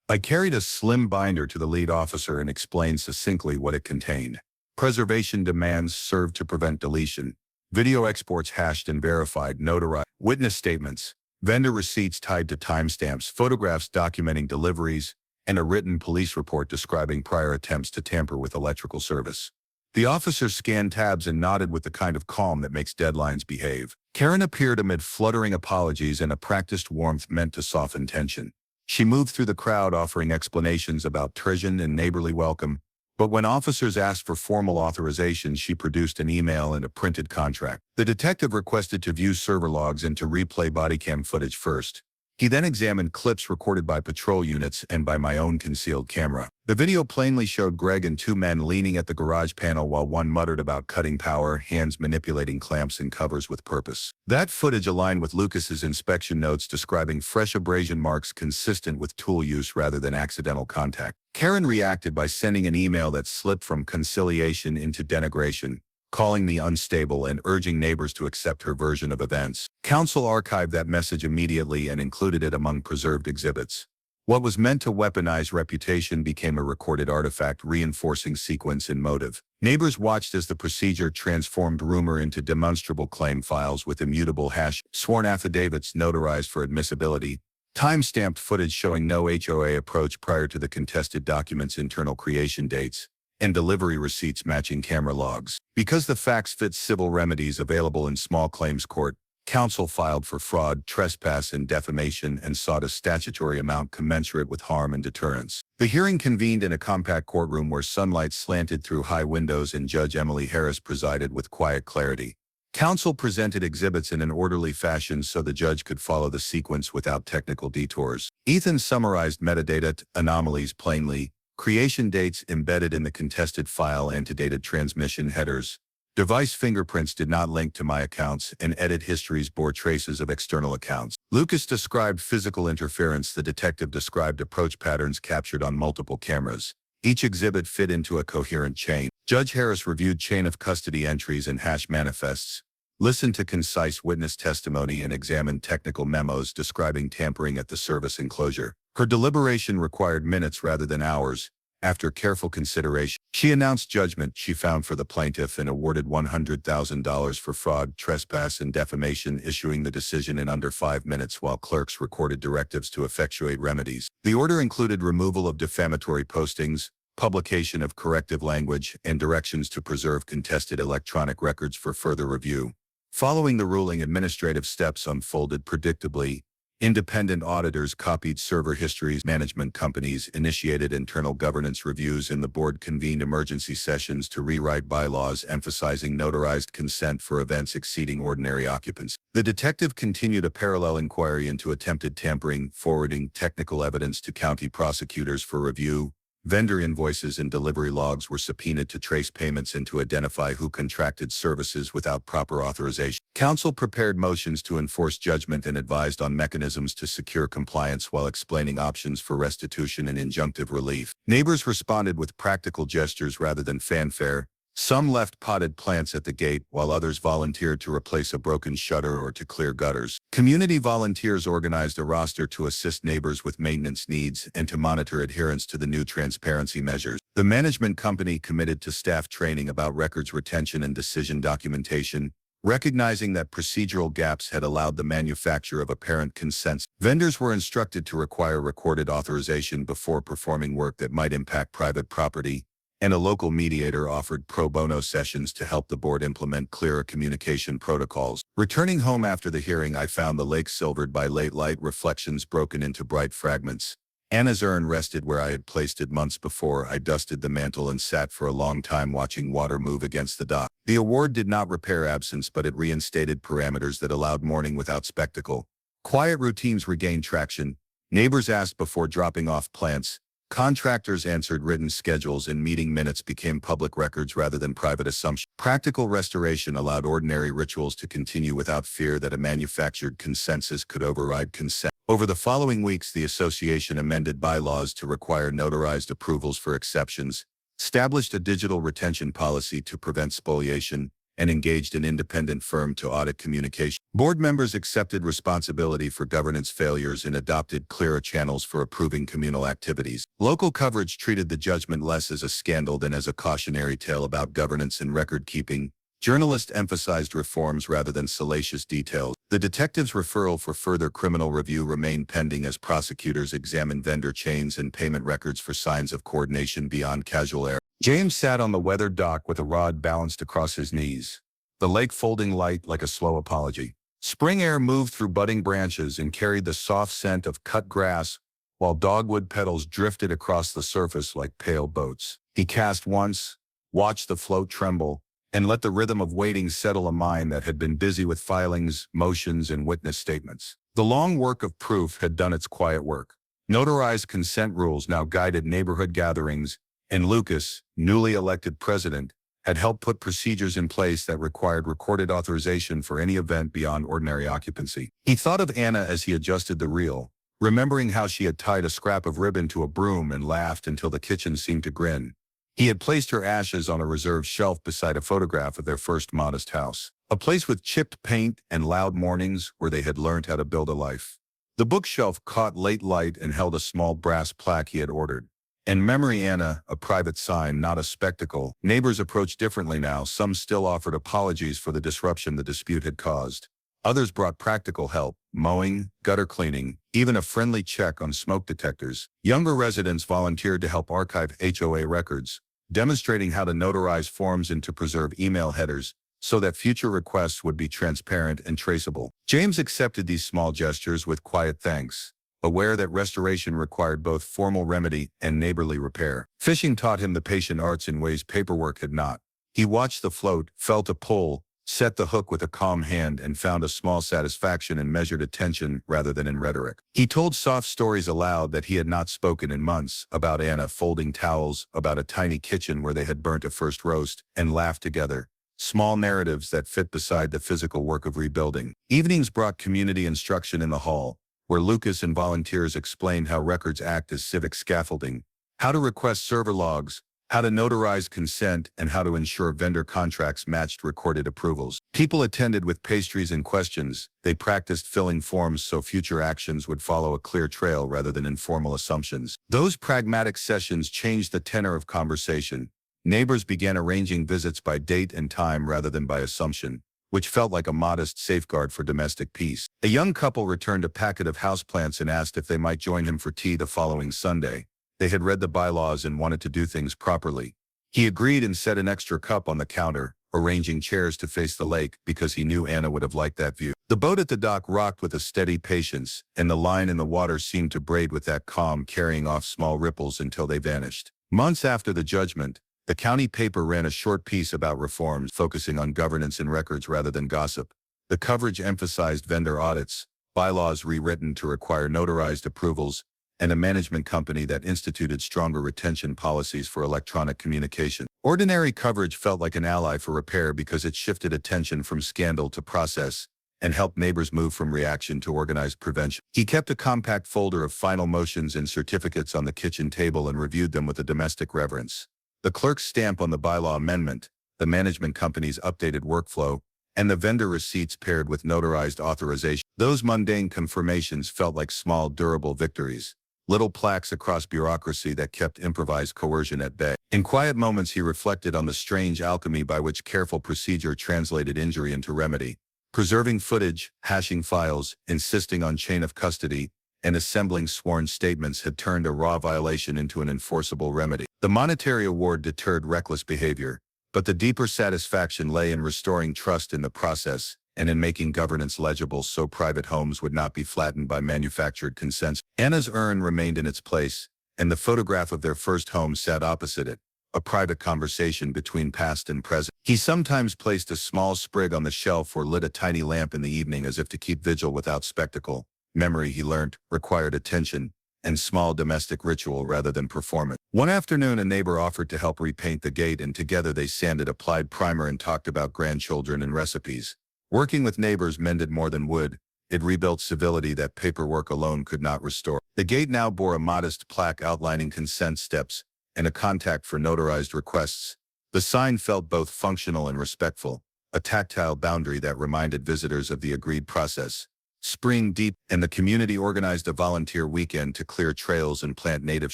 I carried a slim binder to the lead officer and explained succinctly what it contained. Preservation demands served to prevent deletion. Video exports hashed and verified, notarized. Witness statements, vendor receipts tied to timestamps, photographs documenting deliveries, and a written police report describing prior attempts to tamper with electrical service. The officer scanned tabs and nodded with the kind of calm that makes deadlines behave. Karen appeared amid fluttering apologies and a practiced warmth meant to soften tension. She moved through the crowd offering explanations about treason and neighborly welcome, but when officers asked for formal authorization, she produced an email and a printed contract. The detective requested to view server logs and to replay bodycam footage first. He then examined clips recorded by patrol units and by my own concealed camera. The video plainly showed Greg and two men leaning at the garage panel while one muttered about cutting power, hands manipulating clamps and covers with purpose. That footage aligned with Lucas's inspection notes describing fresh abrasion marks consistent with tool use rather than accidental contact. Karen reacted by sending an email that slipped from conciliation into denigration, calling me unstable and urging neighbors to accept her version of events. Counsel archived that message immediately and included it among preserved exhibits. What was meant to weaponize reputation became a recorded artifact reinforcing sequence and motive. Neighbors watched as the procedure transformed rumor into demonstrable claim files with immutable hash, sworn affidavits notarized for admissibility, time-stamped footage showing no HOA approach prior to the contested document's internal creation dates, and delivery receipts matching camera logs. Because the facts fit civil remedies available in small claims court, counsel filed for fraud, trespass, and defamation and sought a statutory amount commensurate with harm and deterrence. The hearing convened in a compact courtroom where sunlight slanted through high windows and Judge Emily Harris presided with quiet clarity. Counsel presented exhibits in an orderly fashion so the judge could follow the sequence without technical detours. Ethan summarized metadata anomalies plainly, creation dates embedded in the contested file, antedated transmission headers. Device fingerprints did not link to my accounts, and edit histories bore traces of external accounts. Lucas described physical interference. The detective described approach patterns captured on multiple cameras. Each exhibit fit into a coherent chain. Judge Harris reviewed chain of custody entries and hash manifests, listened to concise witness testimony, and examined technical memos describing tampering at the service enclosure. Her deliberation required minutes rather than hours. After careful consideration, she announced judgment she found for the plaintiff and awarded $100,000 for fraud, trespass, and defamation, issuing the decision in under 5 minutes while clerks recorded directives to effectuate remedies. The order included removal of defamatory postings, publication of corrective language, and directions to preserve contested electronic records for further review. Following the ruling, administrative steps unfolded predictably. Independent auditors copied server histories, management companies initiated internal governance reviews, and the board convened emergency sessions to rewrite bylaws emphasizing notarized consent for events exceeding ordinary occupancy. The detective continued a parallel inquiry into attempted tampering, forwarding technical evidence to county prosecutors for review. Vendor invoices and delivery logs were subpoenaed to trace payments and to identify who contracted services without proper authorization. Counsel prepared motions to enforce judgment and advised on mechanisms to secure compliance while explaining options for restitution and injunctive relief. Neighbors responded with practical gestures rather than fanfare. Some left potted plants at the gate, while others volunteered to replace a broken shutter or to clear gutters. Community volunteers organized a roster to assist neighbors with maintenance needs and to monitor adherence to the new transparency measures. The management company committed to staff training about records retention and decision documentation, recognizing that procedural gaps had allowed the manufacture of apparent consents. Vendors were instructed to require recorded authorization before performing work that might impact private property, and a local mediator offered pro bono sessions to help the board implement clearer communication protocols. Returning home after the hearing, I found the lake silvered by late light reflections broken into bright fragments. Anna's urn rested where I had placed it months before. I dusted the mantle and sat for a long time watching water move against the dock. The award did not repair absence, but it reinstated parameters that allowed mourning without spectacle. Quiet routines regained traction. Neighbors asked before dropping off plants, Contractors answered written schedules and meeting minutes became public records rather than private assumptions. Practical restoration allowed ordinary rituals to continue without fear that a manufactured consensus could override consent. Over the following weeks, the association amended bylaws to require notarized approvals for exceptions, established a digital retention policy to prevent spoliation, and engaged an independent firm to audit communication. Board members accepted responsibility for governance failures and adopted clearer channels for approving communal activities. Local coverage treated the judgment less as a scandal than as a cautionary tale about governance and record-keeping. Journalists emphasized reforms rather than salacious details. The detective's referral for further criminal review remained pending as prosecutors examined vendor chains and payment records for signs of coordination beyond casual error. James sat on the weathered dock with a rod balanced across his knees, the lake folding light like a slow apology. Spring air moved through budding branches and carried the soft scent of cut grass, while dogwood petals drifted across the surface like pale boats. He cast once, watched the float tremble, and let the rhythm of waiting settle a mind that had been busy with filings, motions, and witness statements. The long work of proof had done its quiet work. Notarized consent rules now guided neighborhood gatherings, and Lucas, newly elected president, had helped put procedures in place that required recorded authorization for any event beyond ordinary occupancy. He thought of Anna as he adjusted the reel, remembering how she had tied a scrap of ribbon to a broom and laughed until the kitchen seemed to grin. He had placed her ashes on a reserved shelf beside a photograph of their first modest house, a place with chipped paint and loud mornings where they had learned how to build a life. The bookshelf caught late light and held a small brass plaque he had ordered. In memory Anna, a private sign, not a spectacle. Neighbors approached differently now. Some still offered apologies for the disruption the dispute had caused. Others brought practical help, mowing, gutter cleaning, even a friendly check on smoke detectors. Younger residents volunteered to help archive HOA records, demonstrating how to notarize forms and to preserve email headers so that future requests would be transparent and traceable. James accepted these small gestures with quiet thanks, aware that restoration required both formal remedy and neighborly repair. Fishing taught him the patient arts in ways paperwork had not. He watched the float, felt a pull, set the hook with a calm hand, and found a small satisfaction in measured attention rather than in rhetoric. He told soft stories aloud that he had not spoken in months, about Anna folding towels, about a tiny kitchen where they had burnt a first roast, and laughed together. Small narratives that fit beside the physical work of rebuilding. Evenings brought community instruction in the hall, where Lucas and volunteers explained how records act as civic scaffolding, how to request server logs, how to notarize consent, and how to ensure vendor contracts matched recorded approvals. People attended with pastries and questions. They practiced filling forms so future actions would follow a clear trail rather than informal assumptions. Those pragmatic sessions changed the tenor of conversation. Neighbors began arranging visits by date and time rather than by assumption, which felt like a modest safeguard for domestic peace. A young couple returned a packet of houseplants and asked if they might join him for tea the following Sunday. They had read the bylaws and wanted to do things properly. He agreed and set an extra cup on the counter, arranging chairs to face the lake because he knew Anna would have liked that view. The boat at the dock rocked with a steady patience, and the line in the water seemed to braid with that calm, carrying off small ripples until they vanished. Months after the judgment, the county paper ran a short piece about reforms focusing on governance and records rather than gossip. The coverage emphasized vendor audits, bylaws rewritten to require notarized approvals, and a management company that instituted stronger retention policies for electronic communication. Ordinary coverage felt like an ally for repair because it shifted attention from scandal to process and helped neighbors move from reaction to organized prevention. He kept a compact folder of final motions and certificates on the kitchen table and reviewed them with a domestic reverence. The clerk's stamp on the bylaw amendment, the management company's updated workflow, and the vendor receipts paired with notarized authorization. Those mundane confirmations felt like small, durable victories, little plaques across bureaucracy that kept improvised coercion at bay. In quiet moments, he reflected on the strange alchemy by which careful procedure translated injury into remedy, preserving footage, hashing files, insisting on chain of custody, and assembling sworn statements had turned a raw violation into an enforceable remedy. The monetary award deterred reckless behavior, but the deeper satisfaction lay in restoring trust in the process and in making governance legible so private homes would not be flattened by manufactured consents. Anna's urn remained in its place, and the photograph of their first home sat opposite it, a private conversation between past and present. He sometimes placed a small sprig on the shelf or lit a tiny lamp in the evening as if to keep vigil without spectacle. Memory, he learnt, required attention, and small domestic ritual rather than performance. One afternoon, a neighbor offered to help repaint the gate, and together they sanded, applied primer, and talked about grandchildren and recipes. Working with neighbors mended more than wood. It rebuilt civility that paperwork alone could not restore. The gate now bore a modest plaque outlining consent steps and a contact for notarized requests. The sign felt both functional and respectful, a tactile boundary that reminded visitors of the agreed process. Spring deep, and the community organized a volunteer weekend to clear trails and plant native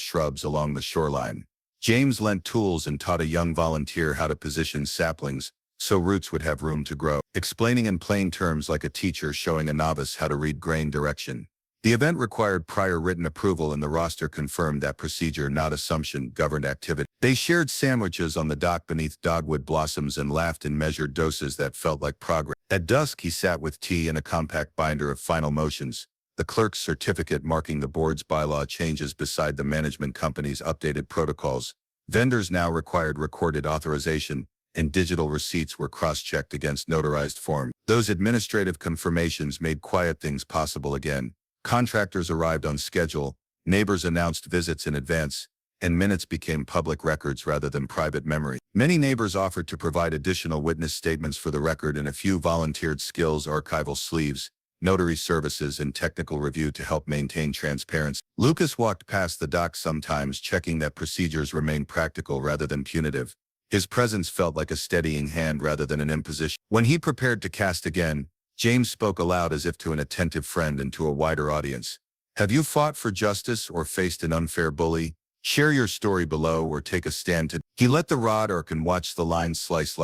shrubs along the shoreline. James lent tools and taught a young volunteer how to position saplings so roots would have room to grow, explaining in plain terms like a teacher showing a novice how to read grain direction. The event required prior written approval, and the roster confirmed that procedure, not assumption, governed activity. They shared sandwiches on the dock beneath dogwood blossoms and laughed in measured doses that felt like progress. At dusk, he sat with tea and a compact binder of final motions, the clerk's certificate marking the board's bylaw changes beside the management company's updated protocols. Vendors now required recorded authorization, and digital receipts were cross-checked against notarized forms. Those administrative confirmations made quiet things possible again. Contractors arrived on schedule, neighbors announced visits in advance, and minutes became public records rather than private memory. Many neighbors offered to provide additional witness statements for the record, and a few volunteered skills archival sleeves, notary services, and technical review to help maintain transparency. Lucas walked past the dock sometimes, checking that procedures remained practical rather than punitive. His presence felt like a steadying hand rather than an imposition. When he prepared to cast again, James spoke aloud as if to an attentive friend and to a wider audience. Have you fought for justice or faced an unfair bully? Share your story below or take a stand to. He let the rod arc and watched the lines slice,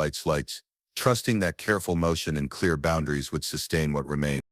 trusting that careful motion and clear boundaries would sustain what remained.